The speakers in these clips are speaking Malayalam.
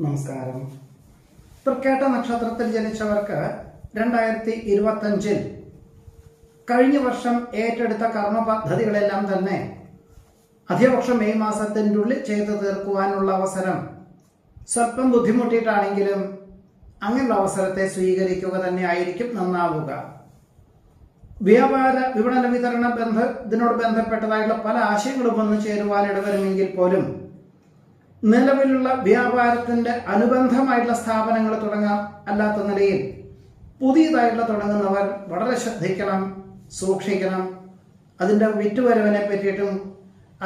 നമസ്കാരം. തൃക്കേട്ട നക്ഷത്രത്തിൽ ജനിച്ചവർക്ക് 2025 കഴിഞ്ഞ വർഷം ഏറ്റെടുത്ത കർമ്മ പദ്ധതികളെല്ലാം തന്നെ അധികപക്ഷം മെയ് മാസത്തിൻ്റെ ഉള്ളിൽ ചെയ്തു തീർക്കുവാനുള്ള അവസരം സ്വല്പം ബുദ്ധിമുട്ടിയിട്ടാണെങ്കിലും അങ്ങനെയുള്ള അവസരത്തെ സ്വീകരിക്കുക തന്നെ ആയിരിക്കും നന്നാവുക. വ്യാപാര വിപണന വിതരണ ഇതിനോട് ബന്ധപ്പെട്ടതായിട്ടുള്ള പല ആശയങ്ങളും വന്നു ചേരുവാൻ ഇടവരുമെങ്കിൽ പോലും നിലവിലുള്ള വ്യാപാരത്തിന്റെ അനുബന്ധമായിട്ടുള്ള സ്ഥാപനങ്ങൾ തുടങ്ങാം. അല്ലാത്ത നിലയിൽ പുതിയതായിട്ടുള്ള തുടങ്ങുന്നവർ വളരെ ശ്രദ്ധിക്കണം, സൂക്ഷിക്കണം. അതിൻ്റെ വിറ്റുവരവിനെ പറ്റിയിട്ടും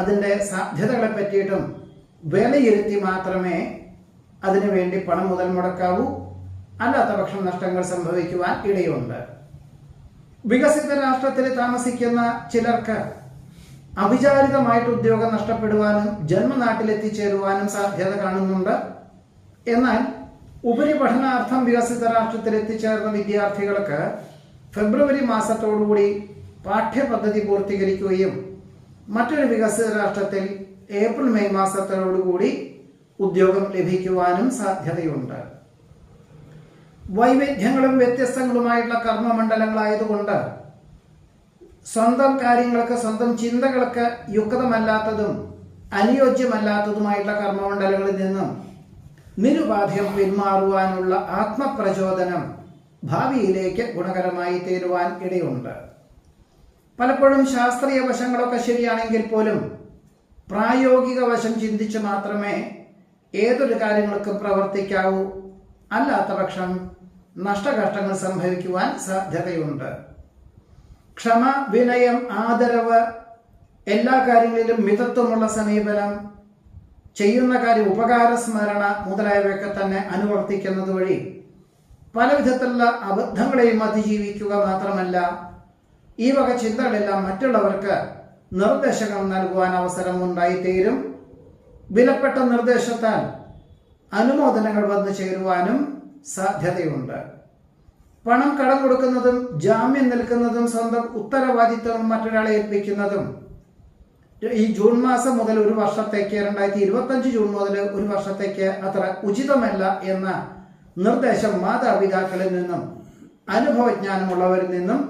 അതിൻ്റെ സാധ്യതകളെ പറ്റിയിട്ടും വിലയിരുത്തി മാത്രമേ അതിനുവേണ്ടി പണം മുതൽ മുടക്കാവൂ. അല്ലാത്ത പക്ഷം നഷ്ടങ്ങൾ സംഭവിക്കുവാൻ ഇടയുണ്ട്. വികസിത രാഷ്ട്രത്തിൽ താമസിക്കുന്ന ചിലർക്ക് അവിചാരിതമായിട്ട് ഉദ്യോഗം നഷ്ടപ്പെടുവാനും ജന്മനാട്ടിൽ എത്തിച്ചേരുവാനും സാധ്യത കാണുന്നുണ്ട്. എന്നാൽ ഉപരിപഠനാർത്ഥം വികസിത രാഷ്ട്രത്തിൽ എത്തിച്ചേർന്ന വിദ്യാർത്ഥികൾക്ക് ഫെബ്രുവരി മാസത്തോടുകൂടി പാഠ്യപദ്ധതി പൂർത്തീകരിക്കുകയും മറ്റൊരു വികസിത രാഷ്ട്രത്തിൽ ഏപ്രിൽ മെയ് മാസത്തോടുകൂടി ഉദ്യോഗം ലഭിക്കുവാനും സാധ്യതയുണ്ട്. വൈവിധ്യങ്ങളും വ്യത്യസ്തങ്ങളുമായിട്ടുള്ള കർമ്മമണ്ഡലങ്ങളായതുകൊണ്ട് സ്വന്തം കാര്യങ്ങൾക്ക്, സ്വന്തം ചിന്തകൾക്ക് യുക്തമല്ലാത്തതും അനുയോജ്യമല്ലാത്തതുമായിട്ടുള്ള കർമ്മമണ്ഡലങ്ങളിൽ നിന്നും നിരുപാധികം പിന്മാറുവാനുള്ള ആത്മപ്രചോദനം ഭാവിയിലേക്ക് ഗുണകരമായി തീരുവാൻ ഇടയുണ്ട്. പലപ്പോഴും ശാസ്ത്രീയ വശങ്ങളൊക്കെ ശരിയാണെങ്കിൽ പോലും പ്രായോഗിക വശം ചിന്തിച്ച് മാത്രമേ ഏതൊരു കാര്യങ്ങൾക്കും പ്രവർത്തിക്കാവൂ. അല്ലാത്ത പക്ഷം നഷ്ടകഷ്ടങ്ങൾ സംഭവിക്കുവാൻ സാധ്യതയുണ്ട്. ക്ഷമ, വിനയം, ആദരവ്, എല്ലാ കാര്യങ്ങളിലും മിതത്വമുള്ള സമീപനം, ചെയ്യുന്ന കാര്യം ഉപകാര സ്മരണ മുതലായവയൊക്കെ തന്നെ അനുവർത്തിക്കുന്നത് വഴി പല വിധത്തിലുള്ള അബദ്ധങ്ങളെയും അതിജീവിക്കുക മാത്രമല്ല, ഈ വക ചിന്തകളെല്ലാം മറ്റുള്ളവർക്ക് നിർദ്ദേശങ്ങൾ നൽകുവാൻ അവസരം ഉണ്ടായിത്തീരും. വിലപ്പെട്ട നിർദ്ദേശത്താൽ അനുമോദനങ്ങൾ വന്നു ചേരുവാനും സാധ്യതയുണ്ട്. പണം കടം കൊടുക്കുന്നതും ജാമ്യം നിൽക്കുന്നതും സ്വന്തം ഉത്തരവാദിത്വം മറ്റൊരാളെ ഏൽപ്പിക്കുന്നതും ഈ ജൂൺ മാസം മുതൽ ഒരു വർഷത്തേക്ക് 2025 ജൂൺ മുതൽ ഒരു വർഷത്തേക്ക് അത്ര ഉചിതമല്ല എന്ന നിർദ്ദേശം മാതാപിതാക്കളിൽ നിന്നും അനുഭവജ്ഞാനമുള്ളവരിൽ നിന്നും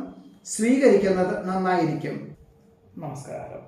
സ്വീകരിക്കുന്നത് നന്നായിരിക്കും. നമസ്കാരം.